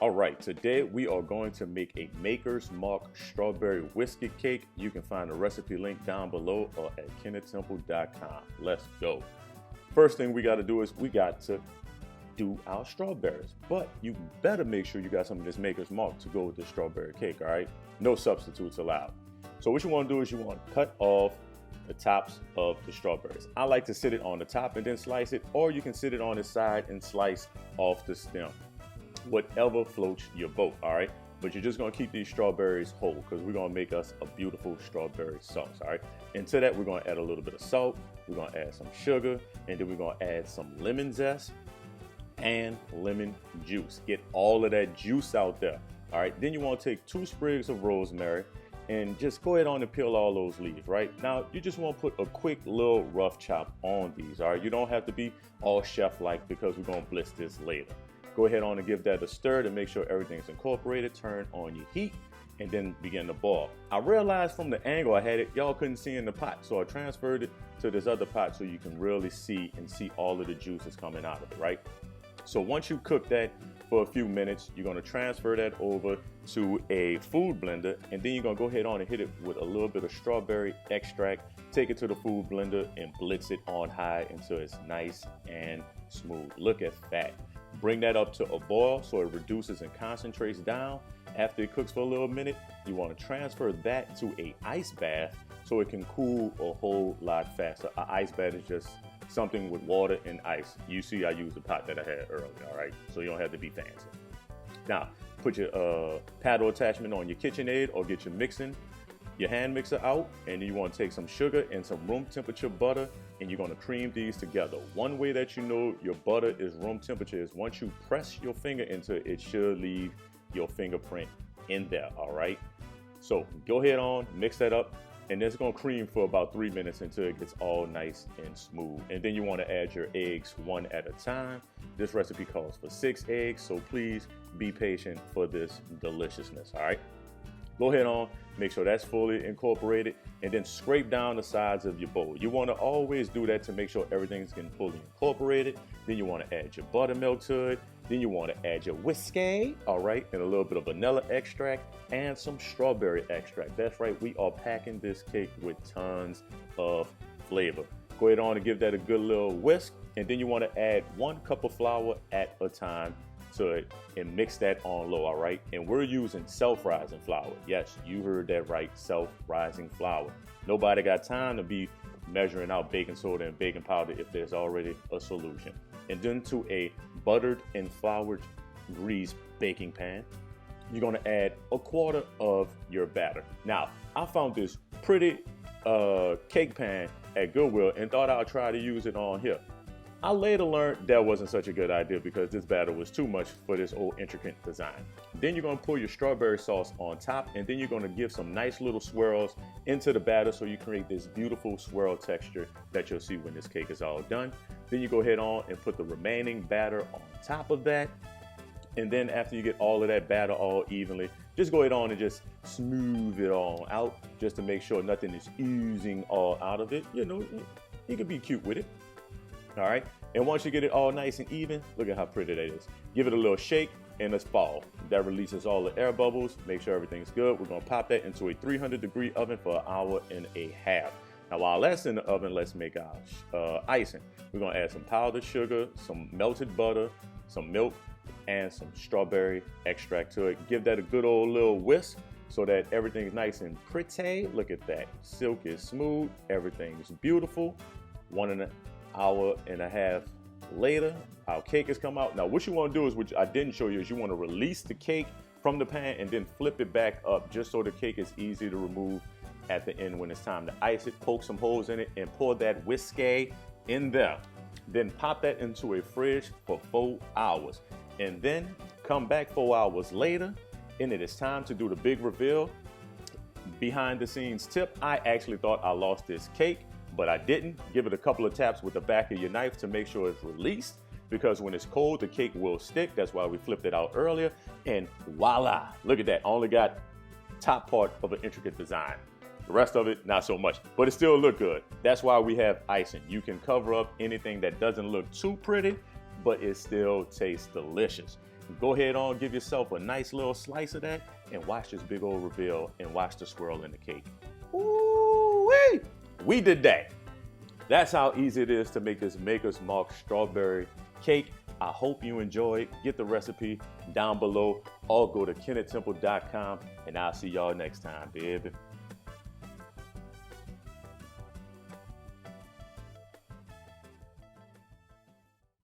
All right, today we are going to make a Maker's Mark strawberry whiskey cake. You can find the recipe link down below or at kennethtemple.com. Let's go. First thing we got to do is we got to do our strawberries, but you better make sure you got some of this Maker's Mark to go with the strawberry cake, all right? No substitutes allowed. So what you want to do is you want to cut off the tops of the strawberries. I like to sit it on the top and then slice it, or you can sit it on the side and slice off the stem. Whatever floats your boat, all right? But you're just gonna keep these strawberries whole because we're gonna make us a beautiful strawberry sauce, all right? And to that, we're gonna add a little bit of salt, we're gonna add some sugar, and then we're gonna add some lemon zest and lemon juice. Get all of that juice out there, all right? Then you wanna take 2 sprigs of rosemary and just go ahead on and peel all those leaves, right? Now, you just wanna put a quick little rough chop on these, all right? You don't have to be all chef-like because we're gonna blitz this later. Go ahead on and give that a stir to make sure everything's incorporated. Turn on your heat and then begin to boil. I realized from the angle I had it, y'all couldn't see in the pot. So I transferred it to this other pot so you can really see all of the juices coming out of it, right? So once you cook that for a few minutes, you're gonna transfer that over to a food blender, and then you're gonna go ahead on and hit it with a little bit of strawberry extract, take it to the food blender and blitz it on high until it's nice and smooth. Look at that. Bring that up to a boil so it reduces and concentrates down. After it cooks for a little minute, you want to transfer that to an ice bath so it can cool a whole lot faster. An ice bath is just something with water and ice. You see I used the pot that I had earlier, all right? So you don't have to be fancy. Now, put your paddle attachment on your KitchenAid or get your hand mixer out, and then you want to take some sugar and some room temperature butter, and you're going to cream these together. One way that you know your butter is room temperature is once you press your finger into it, it should leave your fingerprint in there, all right? So go ahead on, mix that up, and it's going to cream for about 3 minutes until it gets all nice and smooth. And then you want to add your eggs one at a time. This recipe calls for 6 eggs, so please be patient for this deliciousness, all right? Go ahead on, make sure that's fully incorporated, and then scrape down the sides of your bowl. You want to always do that to make sure everything's getting fully incorporated. Then you want to add your buttermilk to it. Then you want to add your whiskey, all right, and a little bit of vanilla extract and some strawberry extract. That's right, we are packing this cake with tons of flavor. Go ahead on and give that a good little whisk, and then you want to add 1 cup of flour at a time to it and mix that on low, all right? And we're using self-rising flour. Yes, you heard that right, self-rising flour. Nobody got time to be measuring out baking soda and baking powder if there's already a solution. And then to a buttered and floured greased baking pan, you're gonna add 1/4 of your batter. Now, I found this pretty cake pan at Goodwill and thought I'd try to use it on here. I later learned that wasn't such a good idea because this batter was too much for this old intricate design. Then you're gonna pour your strawberry sauce on top, and then you're gonna give some nice little swirls into the batter so you create this beautiful swirl texture that you'll see when this cake is all done. Then you go ahead on and put the remaining batter on top of that. And then after you get all of that batter all evenly, just go ahead on and just smooth it all out just to make sure nothing is oozing all out of it. You know, you can be cute with it. All right, and once you get it all nice and even, look at how pretty that is. Give it a little shake and let's fall. That releases all the air bubbles. Make sure everything's good. We're gonna pop that into a 300-degree oven for 1.5 hours. Now, while that's in the oven, let's make our icing. We're gonna add some powdered sugar, some melted butter, some milk, and some strawberry extract to it. Give that a good old little whisk so that everything's nice and pretty. Look at that. Silk is smooth. Everything's beautiful. 1.5 hours later, our cake has come out. Now, what you want to do is, which I didn't show you, is you want to release the cake from the pan and then flip it back up just so the cake is easy to remove at the end when it's time to ice it. Poke some holes in it and pour that whiskey in there. Then pop that into a fridge for 4 hours. And then come back 4 hours later, and it is time to do the big reveal. Behind the scenes tip, I actually thought I lost this cake, but I didn't. Give it a couple of taps with the back of your knife to make sure it's released, because when it's cold, the cake will stick. That's why we flipped it out earlier. And voila, look at that. Only got top part of an intricate design. The rest of it, not so much, but it still look good. That's why we have icing. You can cover up anything that doesn't look too pretty, but it still tastes delicious. Go ahead on, give yourself a nice little slice of that and watch this big old reveal and watch the swirl in the cake. Ooh-wee! We did that. That's how easy it is to make this Maker's Mark strawberry cake. I hope you enjoyed. Get the recipe down below or go to kennethtemple.com and I'll see y'all next time, baby.